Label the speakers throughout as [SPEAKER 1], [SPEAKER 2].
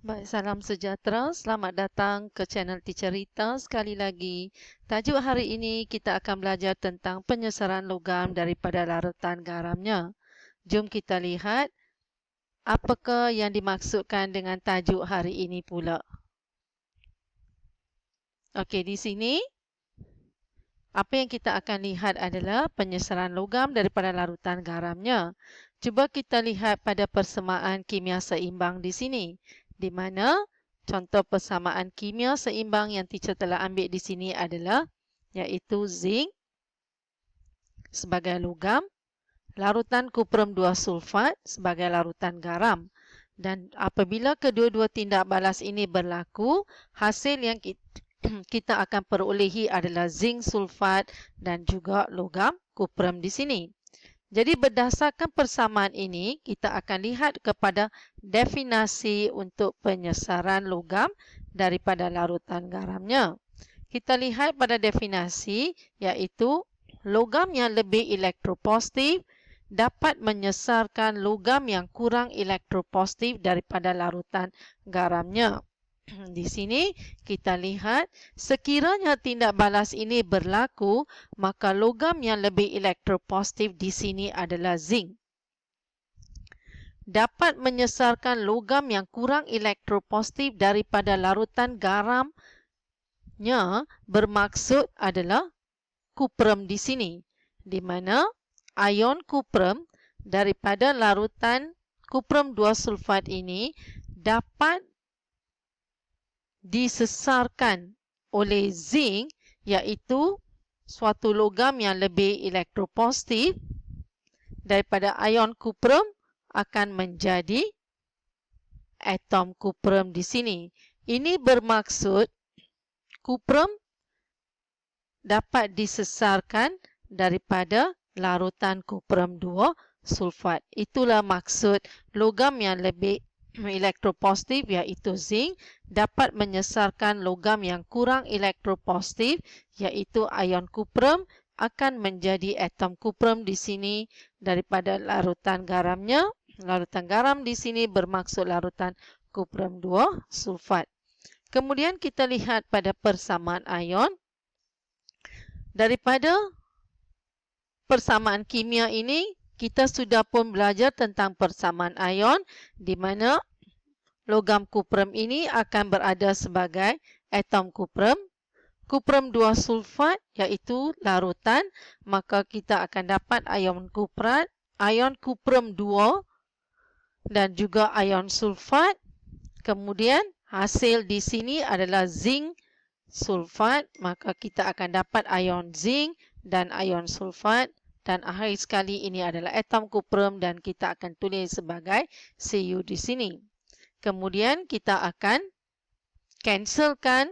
[SPEAKER 1] Baik, salam sejahtera. Selamat datang ke channel Teacher Rita sekali lagi. Tajuk hari ini kita akan belajar tentang penyesaran logam daripada larutan garamnya. Jom kita lihat apakah yang dimaksudkan dengan tajuk hari ini pula. Okey, di sini apa yang kita akan lihat adalah penyesaran logam daripada larutan garamnya. Cuba kita lihat pada persamaan kimia seimbang di sini, di mana contoh persamaan kimia seimbang yang teacher telah ambil di sini adalah iaitu zinc sebagai logam, larutan kuprum 2 sulfat sebagai larutan garam. Dan apabila kedua-dua tindak balas ini berlaku, hasil yang kita akan perolehi adalah zinc sulfat dan juga logam kuprum di sini. Jadi berdasarkan persamaan ini, kita akan lihat kepada definisi untuk penyesaran logam daripada larutan garamnya. Kita lihat pada definisi iaitu logam yang lebih elektropositif dapat menyesarkan logam yang kurang elektropositif daripada larutan garamnya. Di sini kita lihat sekiranya tindak balas ini berlaku, maka logam yang lebih elektropositif di sini adalah zinc. Dapat menyesarkan logam yang kurang elektropositif daripada larutan garamnya bermaksud adalah kuprum di sini, di mana ion kuprum daripada larutan kuprum 2 sulfat ini dapat disesarkan oleh zinc, iaitu suatu logam yang lebih elektropositif daripada ion kuprum akan menjadi atom kuprum di sini. Ini bermaksud kuprum dapat disesarkan daripada larutan kuprum 2 sulfat. Itulah maksud logam yang lebih elektropositif iaitu zinc dapat menyesarkan logam yang kurang elektropositif iaitu ion kuprum akan menjadi atom kuprum di sini daripada larutan garamnya. Larutan garam di sini bermaksud larutan kuprum 2 sulfat. Kemudian kita lihat pada persamaan ion. Daripada persamaan kimia ini, kita sudah pun belajar tentang persamaan ion di mana logam kuprum ini akan berada sebagai atom kuprum. Kuprum 2 sulfat iaitu larutan, maka kita akan dapat ion kuprum 2 dan juga ion sulfat. Kemudian hasil di sini adalah zinc sulfat, maka kita akan dapat ion zinc dan ion sulfat. Dan akhir sekali ini adalah atom kuprum dan kita akan tulis sebagai Cu di sini. Kemudian kita akan cancelkan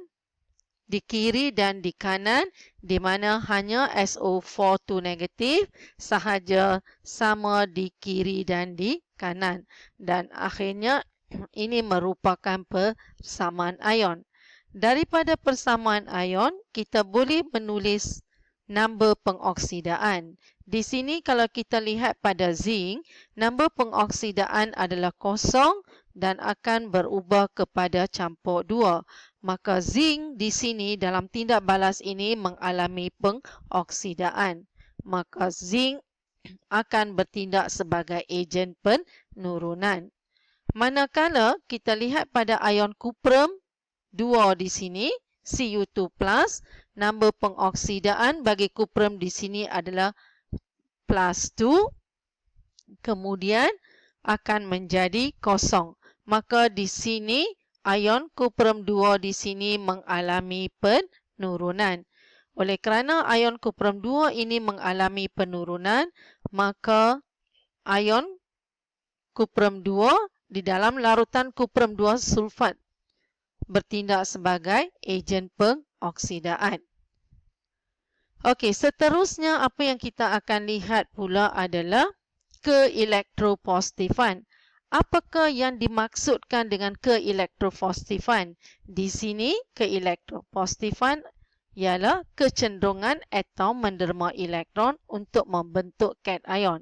[SPEAKER 1] di kiri dan di kanan, di mana hanya SO42 negatif sahaja sama di kiri dan di kanan. Dan akhirnya ini merupakan persamaan ion. Daripada persamaan ion, kita boleh menulis nombor pengoksidaan. Di sini kalau kita lihat pada zinc, nombor pengoksidaan adalah kosong dan akan berubah kepada campur 2. Maka zinc di sini dalam tindak balas ini mengalami pengoksidaan. Maka zinc akan bertindak sebagai ejen penurunan. Manakala kita lihat pada ion kuprum 2 di sini, Cu2+, nombor pengoksidaan bagi kuprum di sini adalah plus 2, kemudian akan menjadi kosong. Maka di sini ion kuprum 2 di sini mengalami penurunan. Oleh kerana ion kuprum 2 ini mengalami penurunan, maka ion kuprum 2 di dalam larutan kuprum 2 sulfat bertindak sebagai ejen pengoksidaan. Okey, seterusnya apa yang kita akan lihat pula adalah keelektropositifan. Apakah yang dimaksudkan dengan keelektropositifan? Di sini keelektropositifan ialah kecenderungan atom menderma elektron untuk membentuk cation.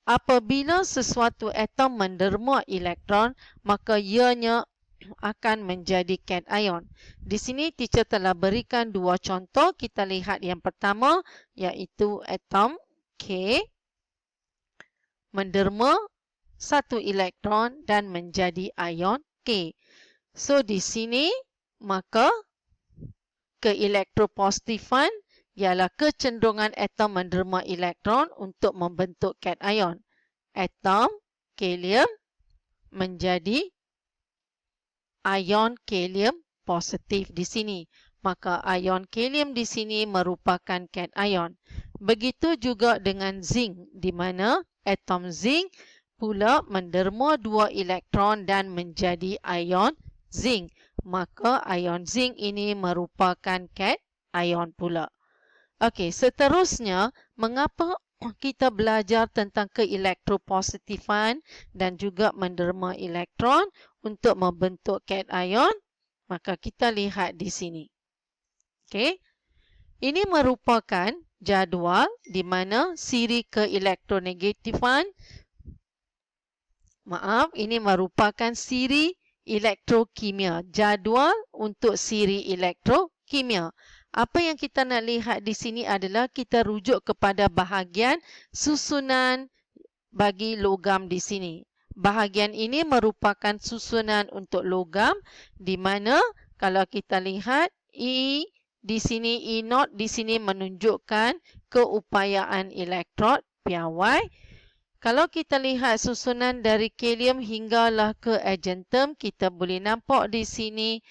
[SPEAKER 1] Apabila sesuatu atom menderma elektron, maka ianya akan menjadi cation. Di sini teacher telah berikan dua contoh. Kita lihat yang pertama iaitu atom K menderma satu elektron dan menjadi ion K. So di sini maka keelektropositifan ialah kecenderungan atom menderma elektron untuk membentuk cation. Atom kalium menjadi ion kalium positif di sini. Maka ion kalium di sini merupakan cation. Begitu juga dengan zinc di mana atom zinc pula menderma dua elektron dan menjadi ion zinc. Maka ion zinc ini merupakan cation pula. Okey, seterusnya mengapa kita belajar tentang keelektropositifan dan juga menderma elektron untuk membentuk cation? Maka kita lihat di sini. Okey. Ini merupakan jadual di mana siri keelektronegatifan ini merupakan siri elektrokimia. Jadual untuk siri elektrokimia. Apa yang kita nak lihat di sini adalah kita rujuk kepada bahagian susunan bagi logam di sini. Bahagian ini merupakan susunan untuk logam di mana kalau kita lihat E di sini, E0 di sini menunjukkan keupayaan elektrod piawai. Kalau kita lihat susunan dari kalium hinggalah ke argentum, kita boleh nampak di sini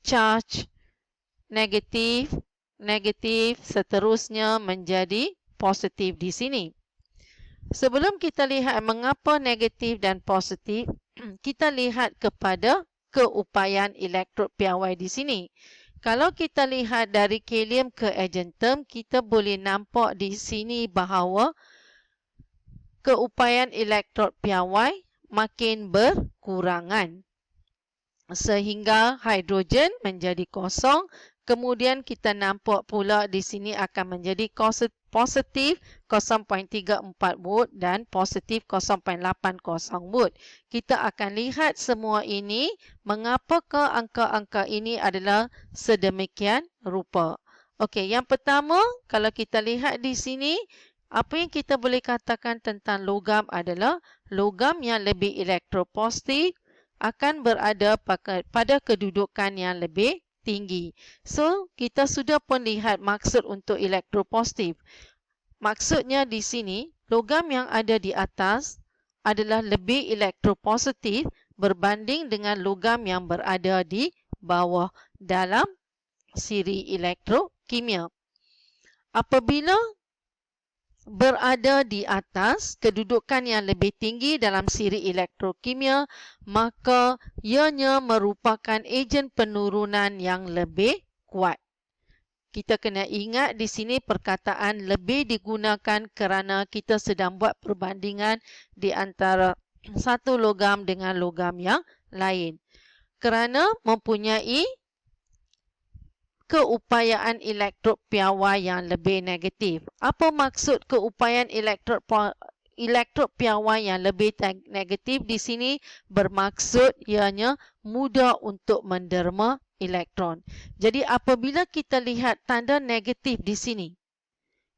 [SPEAKER 1] charge negatif, negatif, seterusnya menjadi positif di sini. Sebelum kita lihat mengapa negatif dan positif, kita lihat kepada keupayaan elektrod piawai di sini. Kalau kita lihat dari kalium ke argentum, kita boleh nampak di sini bahawa keupayaan elektrod piawai makin berkurangan. Sehingga hidrogen menjadi kosong. Kemudian kita nampak pula di sini akan menjadi positif 0.34 volt dan positif 0.80 volt. Kita akan lihat semua ini, mengapakah angka-angka ini adalah sedemikian rupa. Okey, yang pertama, kalau kita lihat di sini, apa yang kita boleh katakan tentang logam adalah logam yang lebih elektropositif akan berada pada kedudukan yang lebih tinggi. So, kita sudah pun lihat maksud untuk elektropositif. Maksudnya di sini, logam yang ada di atas adalah lebih elektropositif berbanding dengan logam yang berada di bawah dalam siri elektrokimia. Apabila berada di atas kedudukan yang lebih tinggi dalam siri elektrokimia, maka ianya merupakan ejen penurunan yang lebih kuat. Kita kena ingat di sini perkataan lebih digunakan kerana kita sedang buat perbandingan di antara satu logam dengan logam yang lain. Kerana mempunyai keupayaan elektrod piawai yang lebih negatif. Apa maksud keupayaan elektrod piawai yang lebih negatif di sini? Bermaksud ianya mudah untuk menderma elektron. Jadi apabila kita lihat tanda negatif di sini,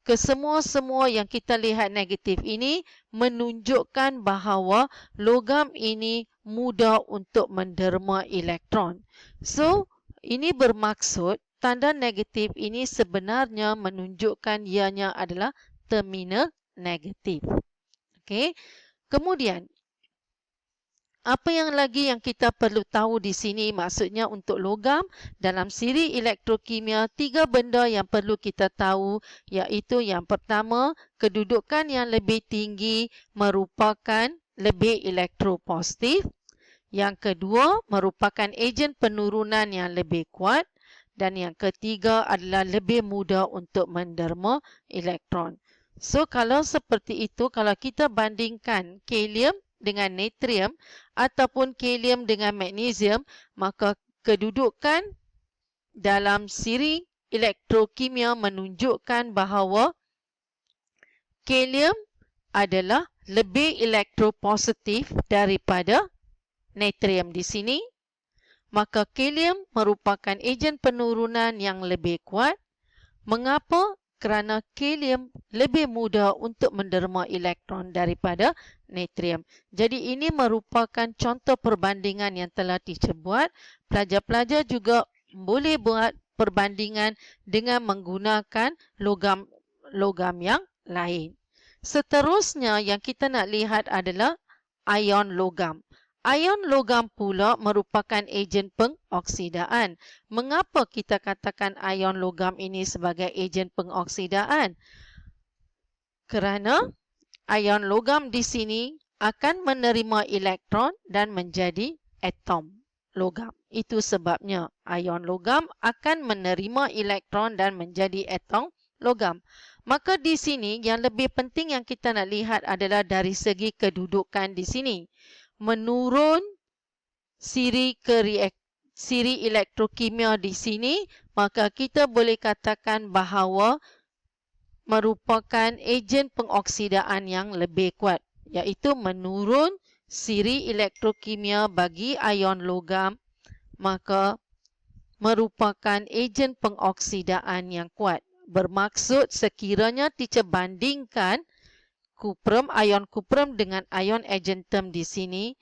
[SPEAKER 1] kesemua-semua yang kita lihat negatif ini menunjukkan bahawa logam ini mudah untuk menderma elektron. So, ini bermaksud tanda negatif ini sebenarnya menunjukkan ianya adalah terminal negatif. Okey. Kemudian, apa yang lagi yang kita perlu tahu di sini? Maksudnya untuk logam dalam siri elektrokimia, 3 benda yang perlu kita tahu, iaitu yang pertama, kedudukan yang lebih tinggi merupakan lebih elektropositif. Yang kedua, merupakan ejen penurunan yang lebih kuat. Dan yang ketiga adalah lebih mudah untuk menderma elektron. So, kalau seperti itu, kalau kita bandingkan kalium dengan natrium ataupun kalium dengan magnesium, maka kedudukan dalam siri elektrokimia menunjukkan bahawa kalium adalah lebih elektropositif daripada natrium di sini. Maka kalium merupakan ejen penurunan yang lebih kuat. Mengapa? Kerana kalium lebih mudah untuk menderma elektron daripada natrium. Jadi ini merupakan contoh perbandingan yang telah teacher buat. Pelajar-pelajar juga boleh buat perbandingan dengan menggunakan logam yang lain. Seterusnya yang kita nak lihat adalah ion logam. Ion logam pula merupakan ejen pengoksidaan. Mengapa kita katakan ion logam ini sebagai ejen pengoksidaan? Kerana ion logam di sini akan menerima elektron dan menjadi atom logam. Itu sebabnya ion logam akan menerima elektron dan menjadi atom logam. Maka di sini yang lebih penting yang kita nak lihat adalah dari segi kedudukan di sini. Menurun siri elektrokimia di sini, maka kita boleh katakan bahawa merupakan ejen pengoksidaan yang lebih kuat, iaitu menurun siri elektrokimia bagi ion logam, maka merupakan ejen pengoksidaan yang kuat. Bermaksud sekiranya teacher bandingkan ion kuprum dengan ion argentum di sini,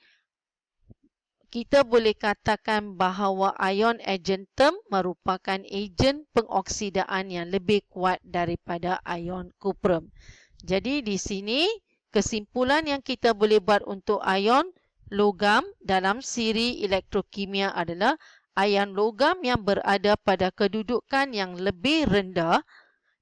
[SPEAKER 1] kita boleh katakan bahawa ion argentum merupakan ejen pengoksidaan yang lebih kuat daripada ion kuprum. Jadi di sini kesimpulan yang kita boleh buat untuk ion logam dalam siri elektrokimia adalah ion logam yang berada pada kedudukan yang lebih rendah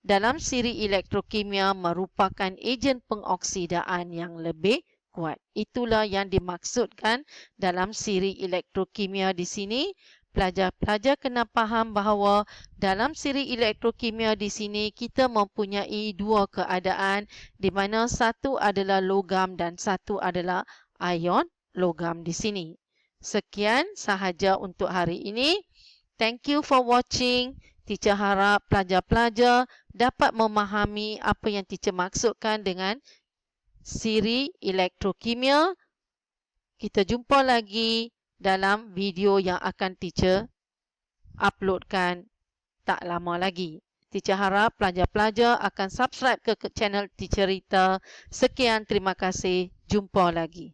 [SPEAKER 1] dalam siri elektrokimia merupakan ejen pengoksidaan yang lebih kuat. Itulah yang dimaksudkan dalam siri elektrokimia di sini. Pelajar-pelajar kena faham bahawa dalam siri elektrokimia di sini kita mempunyai dua keadaan di mana satu adalah logam dan satu adalah ion logam di sini. Sekian sahaja untuk hari ini. Thank you for watching. Teacher harap pelajar-pelajar dapat memahami apa yang teacher maksudkan dengan siri elektrokimia. Kita jumpa lagi dalam video yang akan teacher uploadkan tak lama lagi. Teacher harap pelajar-pelajar akan subscribe ke channel Teacher Rita. Sekian, terima kasih. Jumpa lagi.